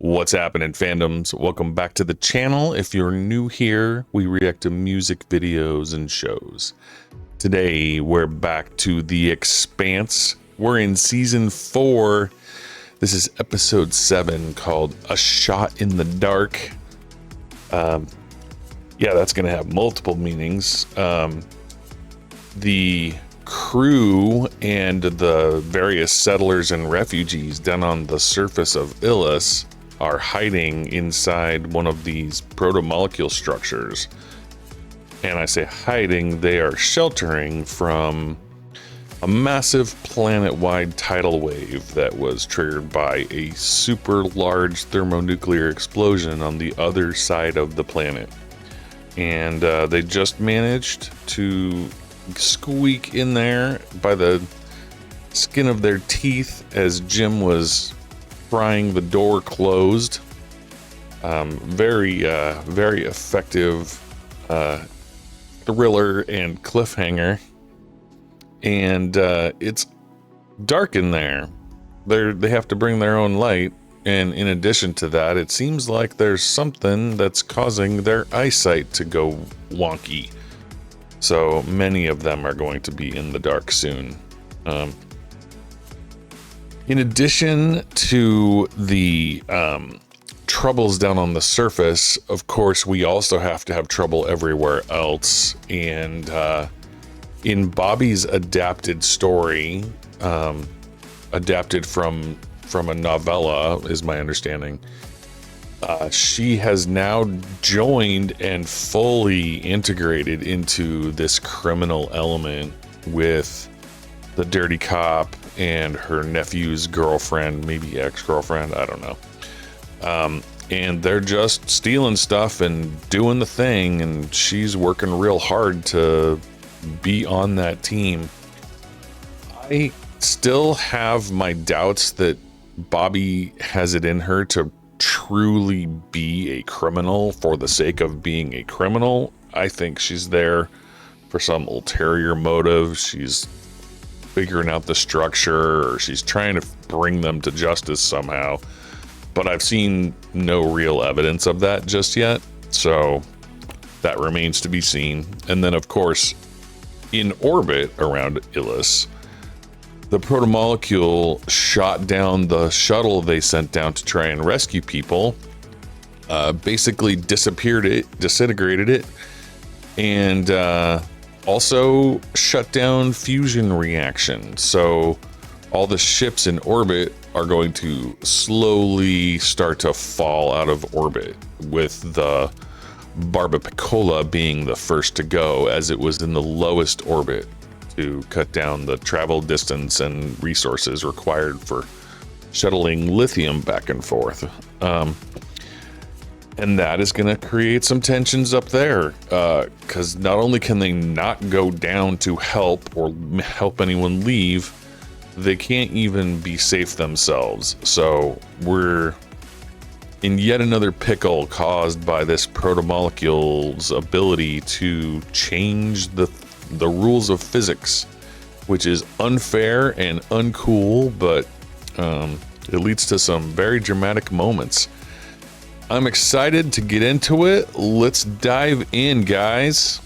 What's happening, fandoms? Welcome back to the channel. If you're new here, we react to music videos and shows. Today, we're back to The Expanse. We're in season 4. This is episode 7 called A Shot in the Dark. Yeah, that's going to have multiple meanings. The crew and the various settlers and refugees down on the surface of Ilus are hiding inside one of these proto-molecule structures. And I say hiding, they are sheltering from a massive planet-wide tidal wave that was triggered by a super large thermonuclear explosion on the other side of the planet. And they just managed to squeak in there by the skin of their teeth as Jim was prying the door closed. Very effective thriller and cliffhanger. And it's dark in there. They have to bring their own light, and in addition to that, it seems like there's something that's causing their eyesight to go wonky. So many of them are going to be in the dark soon. In addition to the troubles down on the surface, of course, we also have to have trouble everywhere else. And in Bobby's adapted story, adapted from a novella, is my understanding, she has now joined and fully integrated into this criminal element with the dirty cop and her nephew's girlfriend, maybe ex-girlfriend, I don't know. And they're just stealing stuff and doing the thing, and she's working real hard to be on that team. I still have my doubts that Bobby has it in her to truly be a criminal for the sake of being a criminal. I think she's there for some ulterior motive. She's figuring out the structure, or she's trying to bring them to justice somehow. But I've seen no real evidence of that just yet, so that remains to be seen. And then, of course, in orbit around Ilus, the protomolecule shot down the shuttle they sent down to try and rescue people, basically disintegrated it, and also shut down fusion reaction. So all the ships in orbit are going to slowly start to fall out of orbit, with the Barbapicola being the first to go, as it was in the lowest orbit, to cut down the travel distance and resources required for shuttling lithium back and forth. And that is going to create some tensions up there, because not only can they not go down to help or help anyone leave, they can't even be safe themselves. So we're in yet another pickle caused by this protomolecule's ability to change the rules of physics, which is unfair and uncool, but it leads to some very dramatic moments. I'm excited to get into it. Let's dive in, guys.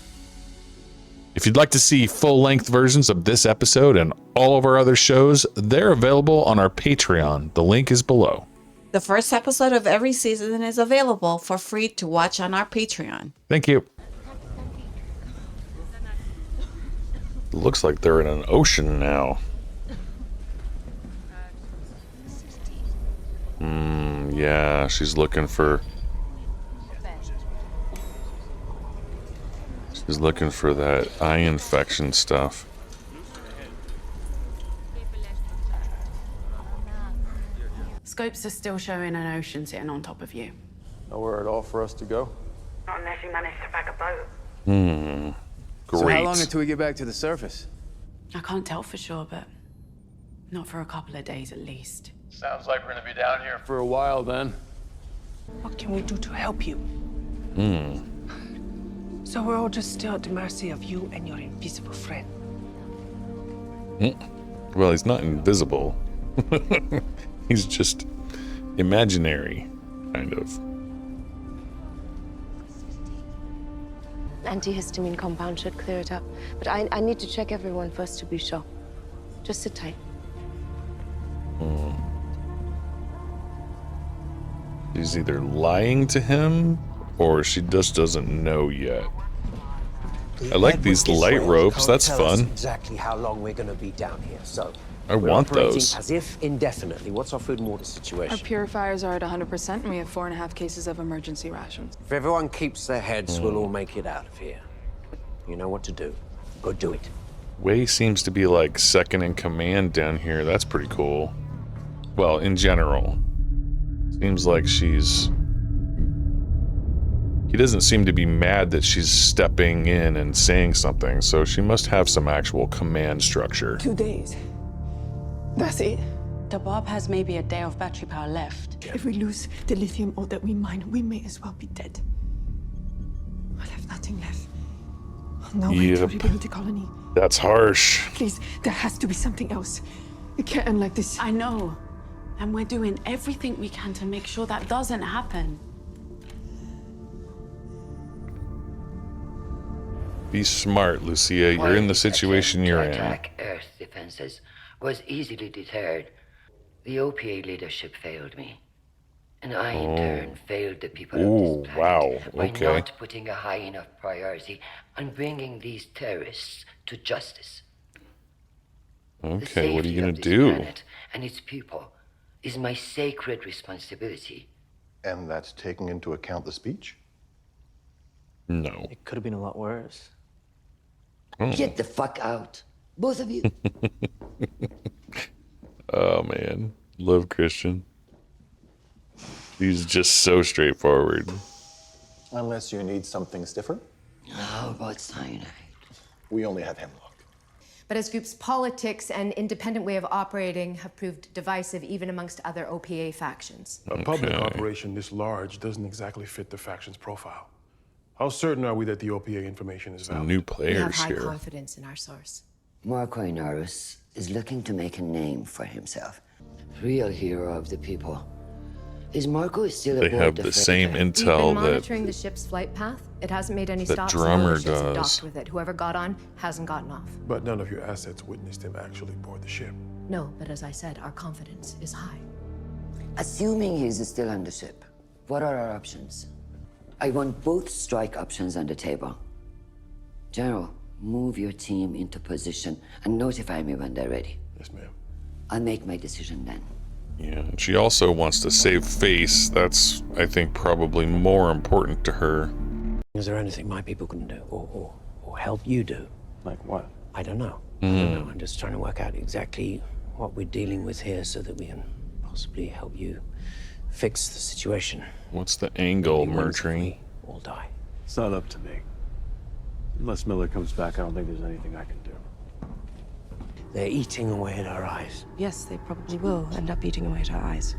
If you'd like to see full-length versions of this episode and all of our other shows, they're available on our Patreon. The link is below. The first episode of every season is available for free to watch on our Patreon. Thank you. Looks like they're in an ocean now. Yeah, she's looking for that eye infection stuff. Scopes are still showing an ocean sitting on top of you. Nowhere at all for us to go? Not unless you manage to pack a boat. Great. So how long until we get back to the surface? I can't tell for sure, but not for a couple of days at least. Sounds like we're gonna be down here for a while then. What can we do to help you? So we're all just still at the mercy of you and your invisible friend. Well, he's not invisible. He's just imaginary. Kind of. Antihistamine compound should clear it up. But I need to check everyone first to be sure. Just sit tight. She's either lying to him or she just doesn't know yet. I like these light ropes. That's fun. Exactly how long we're going to be down here, so I we're want operating those. as if indefinitely. What's our food and water Our situation? purifiers are at 100%, and we have 4.5 cases of emergency rations. If everyone keeps their heads, we'll all make it out of here. You know what to do. Go do it. Wei seems to be like second in command down here. That's pretty cool. Well, in general. Seems like she's... He doesn't seem to be mad that she's stepping in and saying something, so she must have some actual command structure. 2 days. That's it. The Bob has maybe a day of battery power left. If we lose the lithium ore that we mine, we may as well be dead. I'll have nothing left. No way to Yep. rebuild the colony. That's harsh. Please, there has to be something else. It can't end like this. I know. And we're doing everything we can to make sure that doesn't happen. Be smart, Lucia. You're in the situation you're in. Attack Earth defenses was easily deterred. The OPA leadership failed me. And I, in turn, failed the people of Ooh, this wow. planet by Okay. not putting a high enough priority on bringing these terrorists to justice. The Okay, what are you safety gonna of this do? planet and its people is my sacred responsibility. And that's taking into account the speech? No. It could have been a lot worse. Get the fuck out, both of you. Oh, man. Love Christian. He's just so straightforward. Unless you need something different. How about cyanide? We only have hemlock. But as group's politics and independent way of operating have proved divisive even amongst other OPA factions. A public Okay. operation this large doesn't exactly fit the faction's profile. How certain are we that the OPA information is valid? New We have players high here. confidence in our source. Marco Inarus is looking to make a name for himself. Real hero of the people. Is Marco still They aboard have the the freighter? same We've been intel that monitoring the ship's flight path. It hasn't made any the stops. drummer No ships have does. docked with it. Whoever got on hasn't gotten off. But none of your assets witnessed him actually board the ship. No, but as I said, our confidence is high. Assuming he's still on the ship, what are our options? I want both strike options on the table. General, move your team into position and notify me when they're ready. Yes, ma'am. I'll make my decision then. Yeah, and she also wants to save face. That's, I think, probably more important to her. Is there anything my people can do or help you do? Like what? I don't know. I don't know. I'm just trying to work out exactly what we're dealing with here so that we can possibly help you fix the situation. What's the angle, Only ones if Mercury? we all die. It's not up to me. Unless Miller comes back, I don't think there's anything I can do. They're eating away at our eyes. Yes, they probably will end up eating away at our eyes.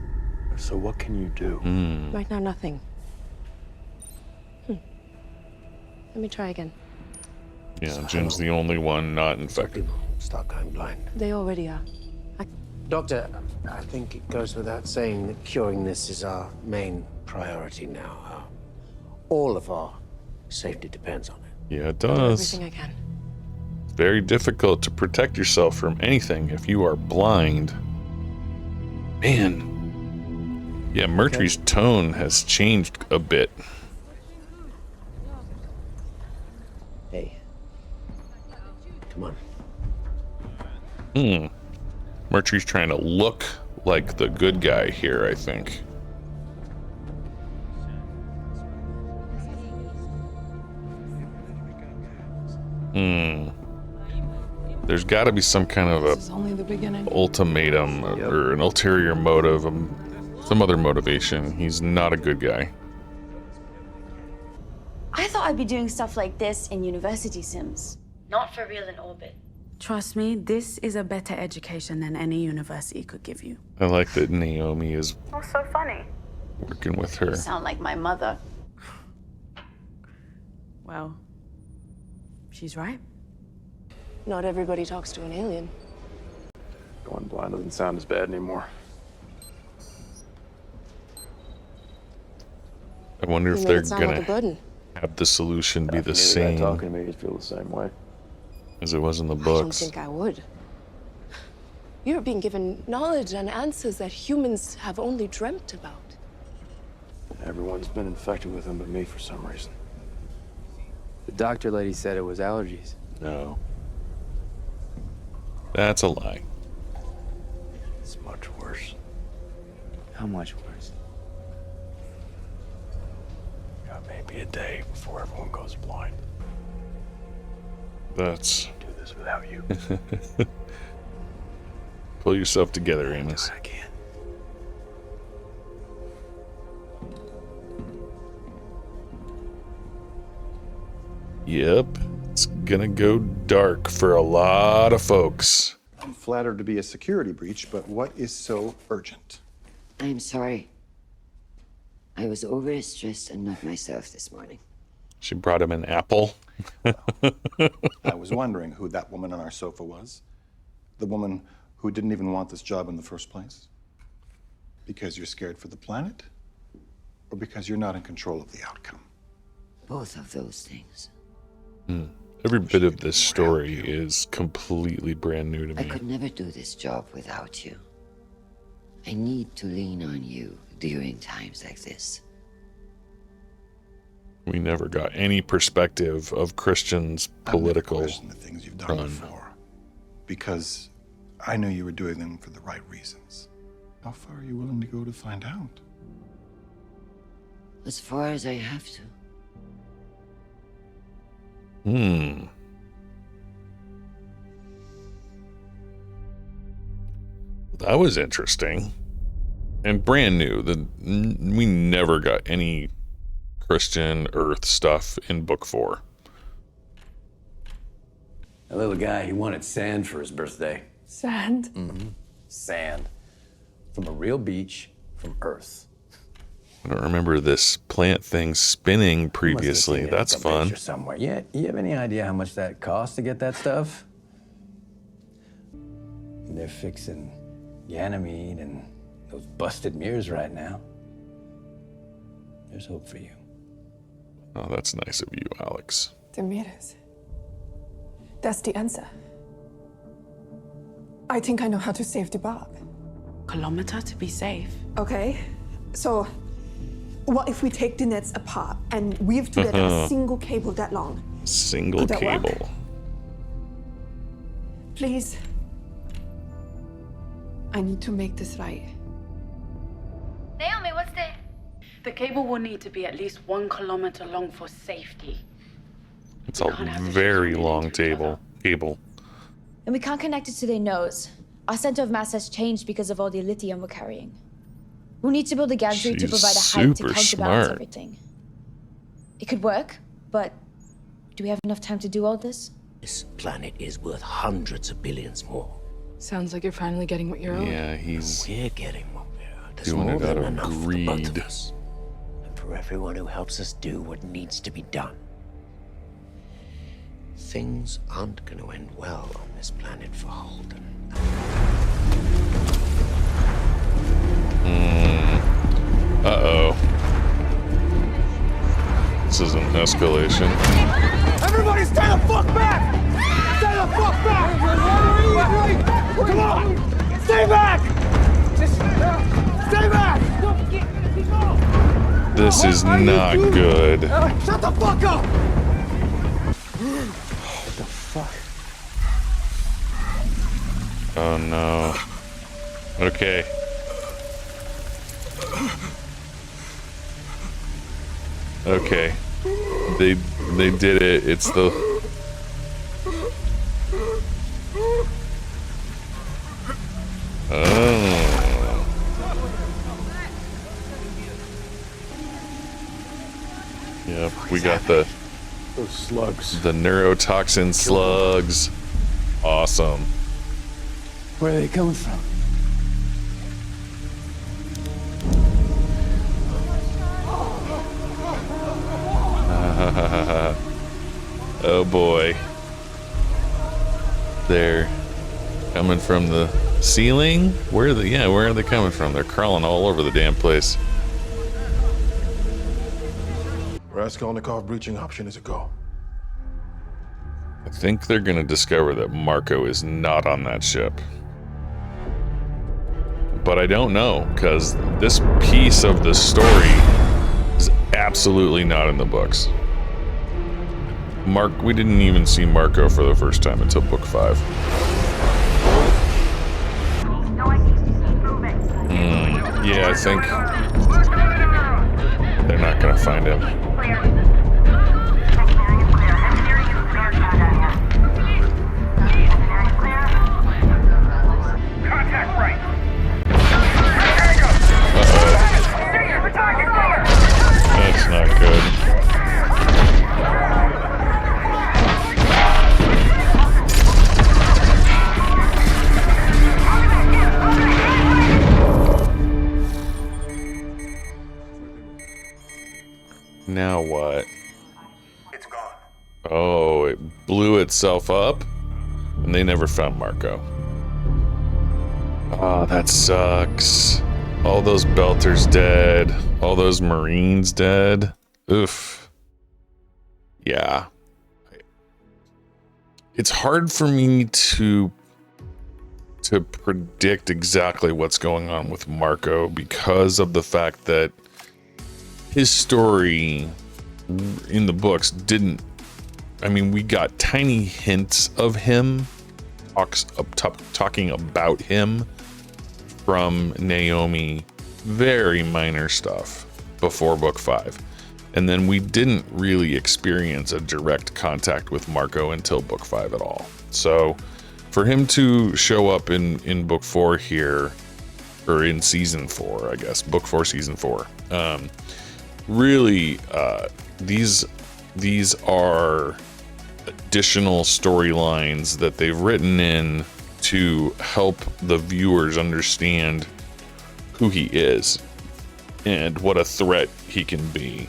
So what can you do? Right now, nothing. Let me try again. Yeah, Jim's the only one not So infected. people start going blind. They already are. Doctor, I think it goes without saying that curing this is our main priority now. All of our safety depends on it. Yeah, it does. Everything I can. It's very difficult to protect yourself from anything if you are blind. Man. Yeah, Mercury's tone has changed a bit. Hey. Come on. Mercury's trying to look like the good guy here, I think. There's got to be some kind of This a is only the beginning. ultimatum or an ulterior motive, some other motivation. He's not a good guy. I thought I'd be doing stuff like this in university sims, not for real in orbit. Trust me, this is a better education than any university could give you. I like that Naomi is Oh, so funny. working with her. You sound like my mother. Well, she's right. Not everybody talks to an alien. Going blind doesn't sound as bad anymore. I wonder if You made they're it sound like gonna a burden. have the solution be the After the guy same talking to me, you feel the same way. as it was in the I don't books. think I would. You're being given knowledge and answers that humans have only dreamt about. Everyone's been infected with them but me for some reason. The doctor lady said it was allergies. No. That's a lie. It's much worse. How much worse? Got maybe a day before everyone goes blind. That's... Do this without you. Pull yourself together, Amos. I can't. Yep. It's gonna go dark for a lot of folks. I'm flattered to be a security breach, but what is so urgent? I'm sorry. I was overstressed and not myself this morning. She brought him an apple. I was wondering who that woman on our sofa was. The woman who didn't even want this job in the first place. Because you're scared for the planet? Or because you're not in control of the outcome? Both of those things. Every bit of this story is completely brand new to I me. could never do this job without you. I need to lean on you during times like this. We never got any perspective of Christian's political I've never questioned the things you've done run. before. Because I knew you were doing them for the right reasons. How far are you willing to go to find out? As far as I have to. That was interesting. And brand new. We never got any Christian Earth stuff in book 4. A little guy, he wanted sand for his birthday. Sand? Mm-hmm. Sand. From a real beach, from Earth. I don't remember this plant thing spinning previously. That's fun. Somewhere. Yeah, you have any idea how much that costs to get that stuff? They're fixing Ganymede and those busted mirrors right now. There's hope for you. Oh, that's nice of you, Alex. The mirrors. That's the answer. I think I know how to save the Bob. Kilometer to be safe. Okay, so what if we take the nets apart and weave together a single cable that long? Single Could that cable. work? Please. I need to make this right. Naomi, what's the... The cable will need to be at least 1 kilometer long for safety. It's a very long cable. And we can't connect it to their nose. Our center of mass has changed because of all the lithium we're carrying. We'll need to build a gantry to She's provide a height to super counterbalance smart. everything. It could work, but do we have enough time to do all this? This planet is worth hundreds of billions more. Sounds like you're finally getting what you're owed. Yeah, he's We're getting what we're owed. There's doing more it out than of enough for the both of greed. us. And for everyone who helps us do what needs to be done. Things aren't going to end well on this planet for Holden. Uh-oh. This is an escalation. Everybody stay the fuck back! Stay the fuck back! Come on! Stay back! Stay back! This is not good. Shut the fuck up! What the fuck? Oh no. Okay. Okay. They did it. It's the Oh. Yep, we got the Those slugs. the neurotoxin slugs. Awesome. Where are they coming from? Oh boy. They're coming from the ceiling? Where are they coming from? They're crawling all over the damn place. Raskolnikov breaching option is a go. I think they're going to discover that Marco is not on that ship. But I don't know, because this piece of the story is absolutely not in the books. We didn't even see Marco for the first time until book 5. Yeah, I think they're not going to find him. That's not good. Now what? It's gone. Oh, it blew itself up? And they never found Marco. Oh, that sucks. All those Belters dead. All those Marines dead. Oof. Yeah. It's hard for me to predict exactly what's going on with Marco because of the fact that his story in the books didn't... I mean, we got tiny hints of him, talking about him from Naomi, very minor stuff before book 5. And then we didn't really experience a direct contact with Marco until book 5 at all. So for him to show up in book 4 here, or in season 4, I guess, book 4, season 4, really, these are additional storylines that they've written in to help the viewers understand who he is and what a threat he can be.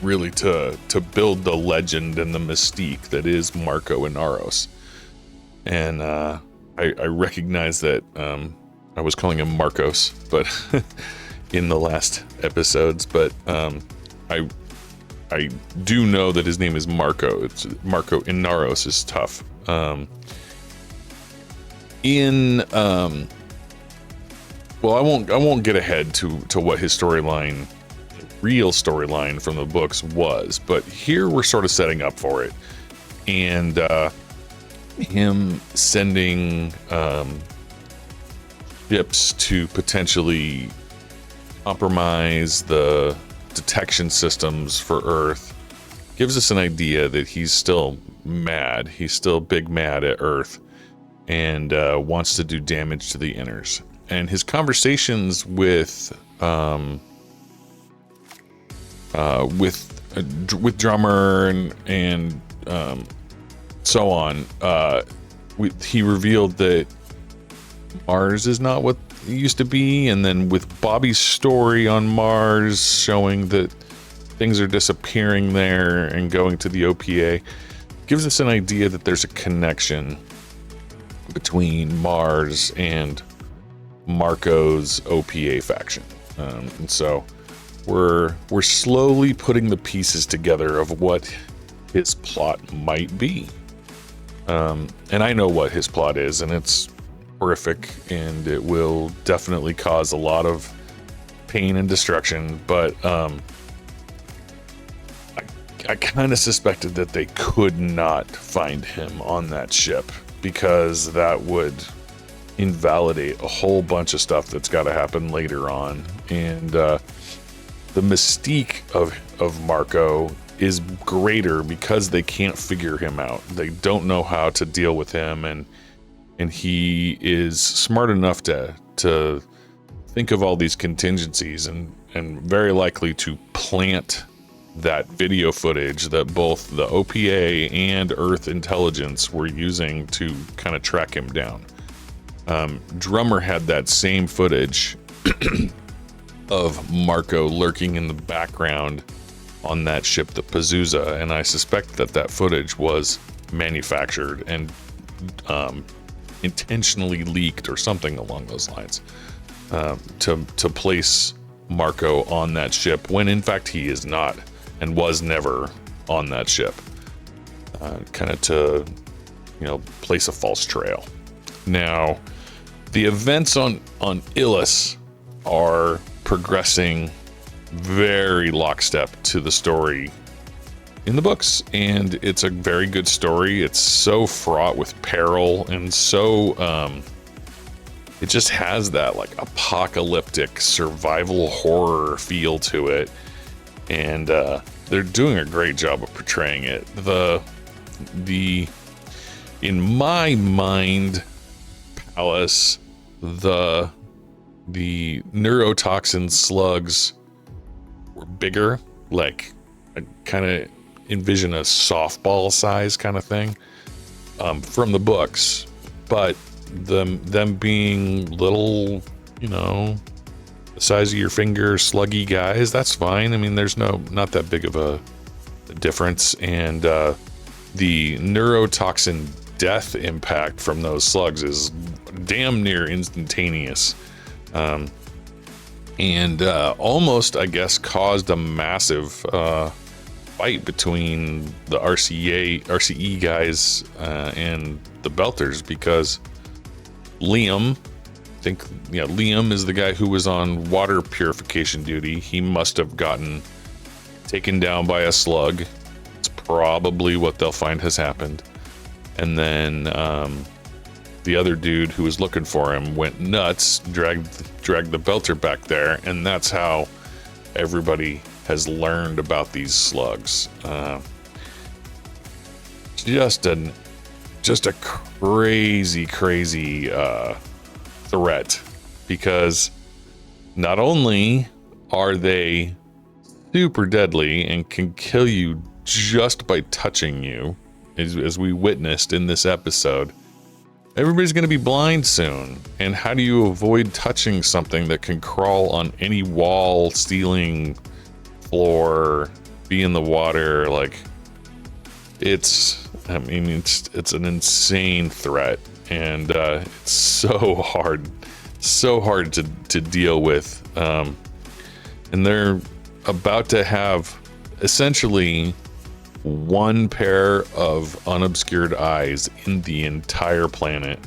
Really to build the legend and the mystique that is Marco Inaros. And I recognize that I was calling him Marcos, but in the last episodes, but I do know that his name is Marco. It's Marco Inaros is tough. Well, I won't get ahead to what his storyline, real storyline from the books was, but here we're sort of setting up for it, and him sending ships to potentially compromise the detection systems for Earth gives us an idea that he's still mad. He's still big mad at Earth and wants to do damage to the inners. And his conversations with Drummer and so on, he revealed that Mars is not what it used to be, and then with Bobby's story on Mars showing that things are disappearing there and going to the OPA, gives us an idea that there's a connection between Mars and Marco's OPA faction. And so we're slowly putting the pieces together of what his plot might be. And I know what his plot is, and it's horrific, and it will definitely cause a lot of pain and destruction, but I kind of suspected that they could not find him on that ship, because that would invalidate a whole bunch of stuff that's got to happen later on. And the mystique of Marco is greater because they can't figure him out. They don't know how to deal with him, and he is smart enough to think of all these contingencies and very likely to plant that video footage that both the OPA and Earth intelligence were using to kind of track him down. Drummer had that same footage of Marco lurking in the background on that ship, the Pazuzu, and I suspect that footage was manufactured and intentionally leaked or something along those lines, to place Marco on that ship when in fact he is not and was never on that ship. Kind of to, place a false trail. Now, the events on Illis are progressing very lockstep to the story in the books, and it's a very good story. It's so fraught with peril, and so it just has that like apocalyptic survival horror feel to it, and they're doing a great job of portraying it. The in my mind, Palace, the neurotoxin slugs were bigger, like I kind of envision a softball size kind of thing from the books, but them being little, the size of your finger, sluggy guys, that's fine. I mean, there's not that big of a difference, and the neurotoxin death impact from those slugs is damn near instantaneous, and almost, I guess, caused a massive fight between the RCE guys and the Belters, because Liam, Liam is the guy who was on water purification duty. He must have gotten taken down by a slug. It's probably what they'll find has happened. And then the other dude who was looking for him went nuts, dragged the Belter back there, and that's how everybody has learned about these slugs. Just a crazy threat, because not only are they super deadly and can kill you just by touching you, as we witnessed in this episode, everybody's going to be blind soon. And how do you avoid touching something that can crawl on any wall, ceiling, floor, be in the water? Like, it's an insane threat, and it's so hard to deal with. And they're about to have essentially one pair of unobscured eyes in the entire planet.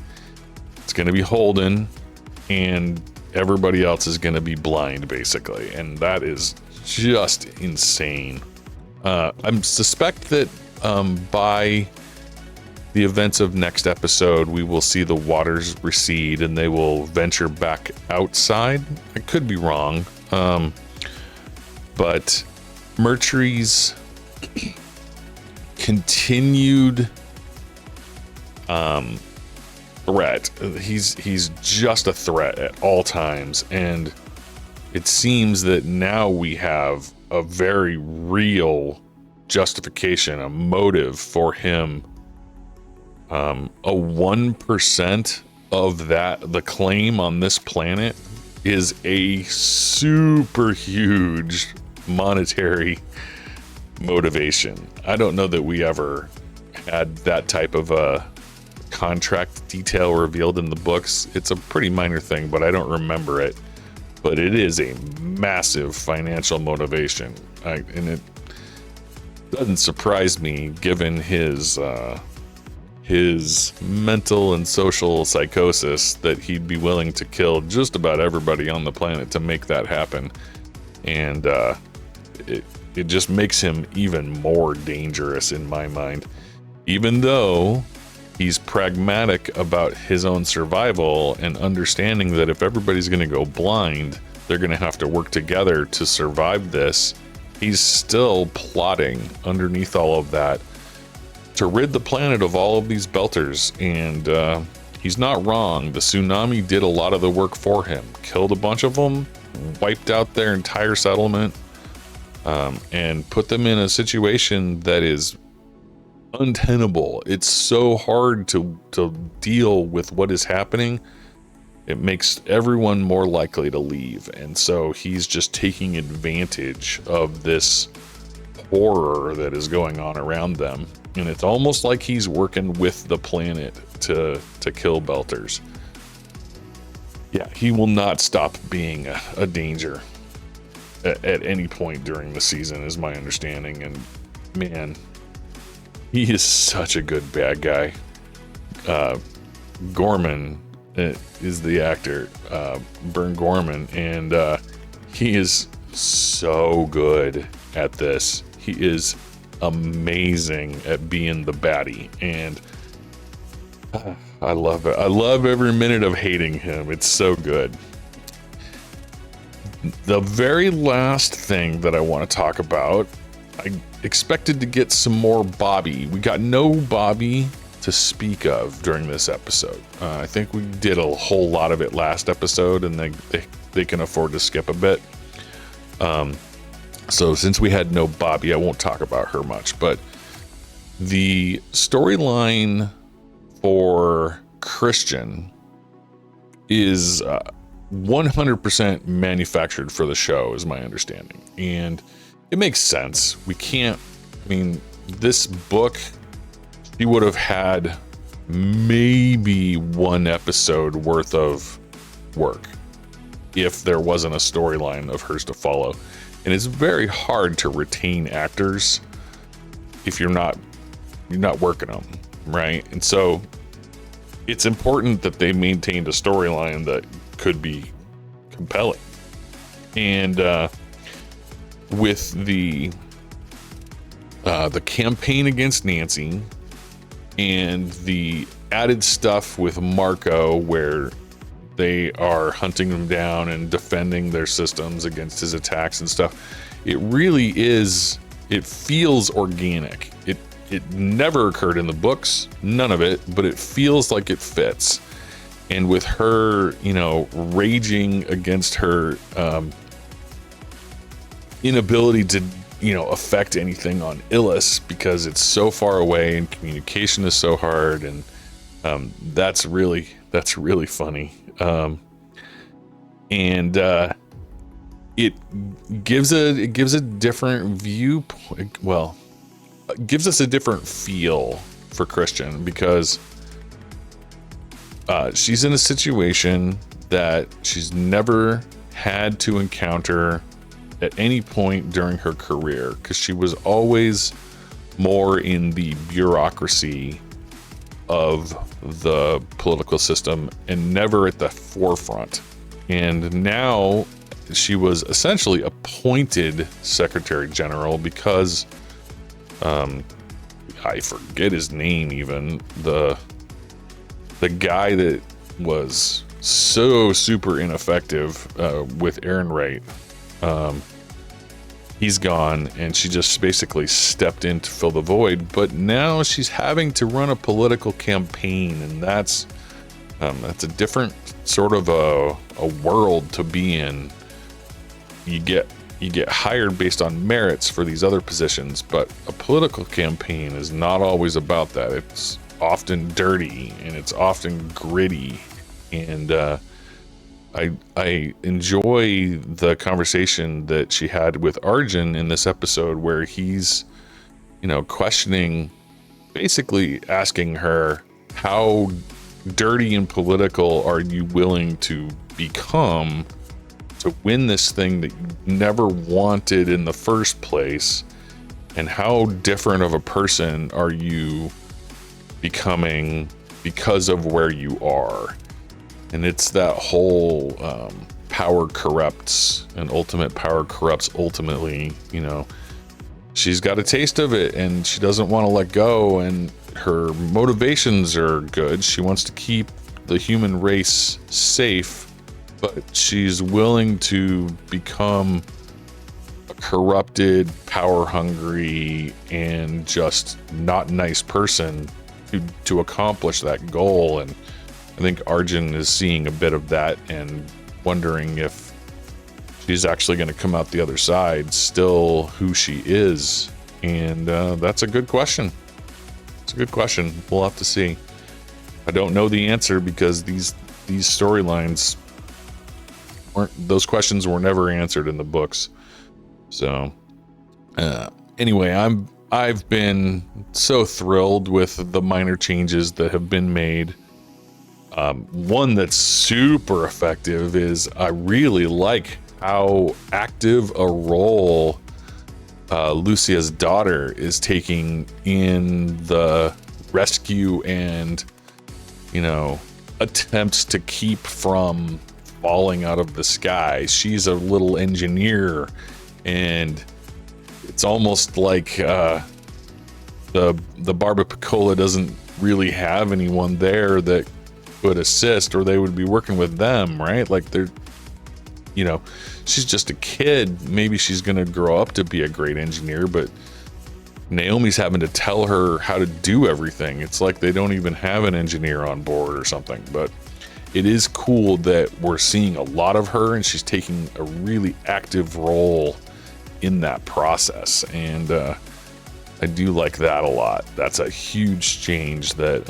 It's going to be Holden, and everybody else is going to be blind, basically, and that is just insane. I suspect that by the events of next episode, we will see the waters recede and they will venture back outside. I could be wrong, but Murtry's continued threat, he's just a threat at all times, and it seems that now we have a very real justification, a motive for him. A 1% of the claim on this planet is a super huge monetary motivation. I don't know that we ever had that type of a contract detail revealed in the books. It's a pretty minor thing, but I don't remember it. But it is a massive financial motivation, and it doesn't surprise me given his mental and social psychosis that he'd be willing to kill just about everybody on the planet to make that happen. And it just makes him even more dangerous in my mind, even though he's pragmatic about his own survival and understanding that if everybody's going to go blind, they're going to have to work together to survive this. He's still plotting underneath all of that to rid the planet of all of these Belters, and he's not wrong. The tsunami did a lot of the work for him, killed a bunch of them, wiped out their entire settlement, and put them in a situation that is untenable. It's so hard to deal with what is happening. It makes everyone more likely to leave, and so he's just taking advantage of this horror that is going on around them, and it's almost like he's working with the planet to kill Belters. Yeah, he will not stop being a danger. at any point during the season, is my understanding. And man, he is such a good bad guy. Gorman is the actor, Bern Gorman, and he is so good at this. He is amazing at being the baddie, and I love it. I love every minute of hating him. It's so good. The very last thing that I want to talk about, I expected to get some more Bobby. We got no Bobby to speak of during this episode. I think we did a whole lot of it last episode, and they can afford to skip a bit. So since we had no Bobby, I won't talk about her much, but the storyline for Christian is 100% manufactured for the show, is my understanding. And it makes sense. This book, he would have had maybe one episode worth of work if there wasn't a storyline of hers to follow. And it's very hard to retain actors if you're not working them, right? And so it's important that they maintained a storyline that could be compelling. And with the campaign against Nancy and the added stuff with Marco, where they are hunting him down and defending their systems against his attacks and stuff, it really is, it feels organic. It never occurred in the books, none of it, but it feels like it fits. And with her, raging against her inability to, affect anything on Illis because it's so far away and communication is so hard, and that's really funny. It gives a different viewpoint. Well, it gives us a different feel for Christian, because she's in a situation that she's never had to encounter at any point during her career, because she was always more in the bureaucracy of the political system and never at the forefront. And now she was essentially appointed Secretary General because I forget his name even, the guy that was so super ineffective with Aaron Wright, he's gone, and she just basically stepped in to fill the void. But now she's having to run a political campaign, and that's a different sort of a world to be in. You get hired based on merits for these other positions, but a political campaign is not always about that. It's often dirty and it's often gritty, and I enjoy the conversation that she had with Arjun in this episode, where he's questioning, basically asking her, how dirty and political are you willing to become to win this thing that you never wanted in the first place, and how different of a person are you becoming because of where you are. And it's that whole power corrupts, and ultimate power corrupts ultimately. She's got a taste of it and she doesn't want to let go, and her motivations are good. She wants to keep the human race safe, but she's willing to become a corrupted, power hungry, and just not nice person to accomplish that goal. And I think Arjun is seeing a bit of that and wondering if she's actually going to come out the other side still who she is. And that's a good question. It's a good question. We'll have to see. I don't know the answer, because these storylines those questions were never answered in the books. So anyway, I've been so thrilled with the minor changes that have been made. One that's super effective is I really like how active a role Lucia's daughter is taking in the rescue and, you know, attempts to keep from falling out of the sky. She's a little engineer, and it's almost like the Barba Piccola doesn't really have anyone there that could assist, or they would be working with them, right? Like they're, you know, she's just a kid. Maybe she's gonna grow up to be a great engineer, but Naomi's having to tell her how to do everything. It's like they don't even have an engineer on board or something. But it is cool that we're seeing a lot of her, and she's taking a really active role in that process, and I do like that a lot. That's a huge change that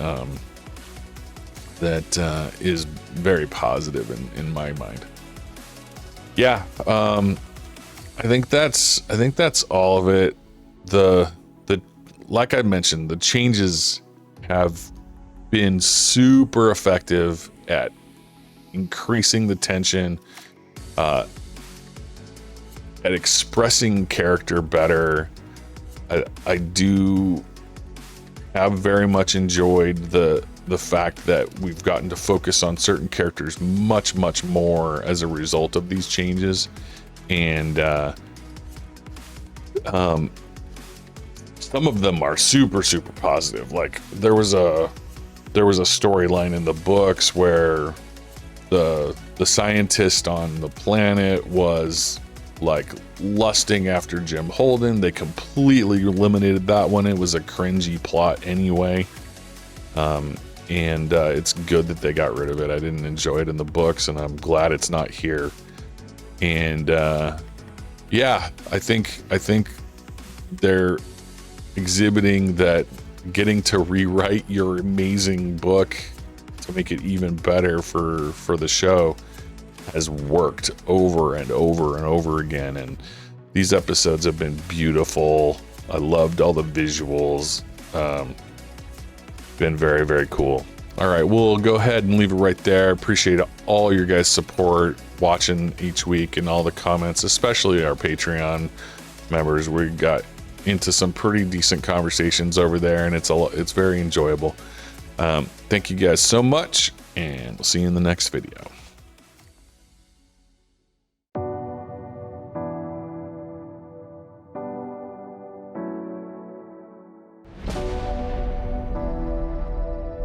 is very positive in my mind. Yeah, I think that's all of it. The like I mentioned, the changes have been super effective at increasing the tension, at expressing character better. I do have very much enjoyed the fact that we've gotten to focus on certain characters much more as a result of these changes, and some of them are super positive. Like there was a storyline in the books where the scientist on the planet was like lusting after Jim Holden. They completely eliminated that one. It was a cringy plot anyway, and it's good that they got rid of it. I didn't enjoy it in the books, and I'm glad it's not here. And yeah, I think they're exhibiting that getting to rewrite your amazing book to make it even better for the show has worked over and over again, and these episodes have been beautiful. I loved all the visuals. Been very cool. All right, we'll go ahead and leave it right there. Appreciate all your guys' support, watching each week, and all the comments, especially our Patreon members. We got into some pretty decent conversations over there, and it's very enjoyable. Thank you guys so much, and we'll see you in the next video.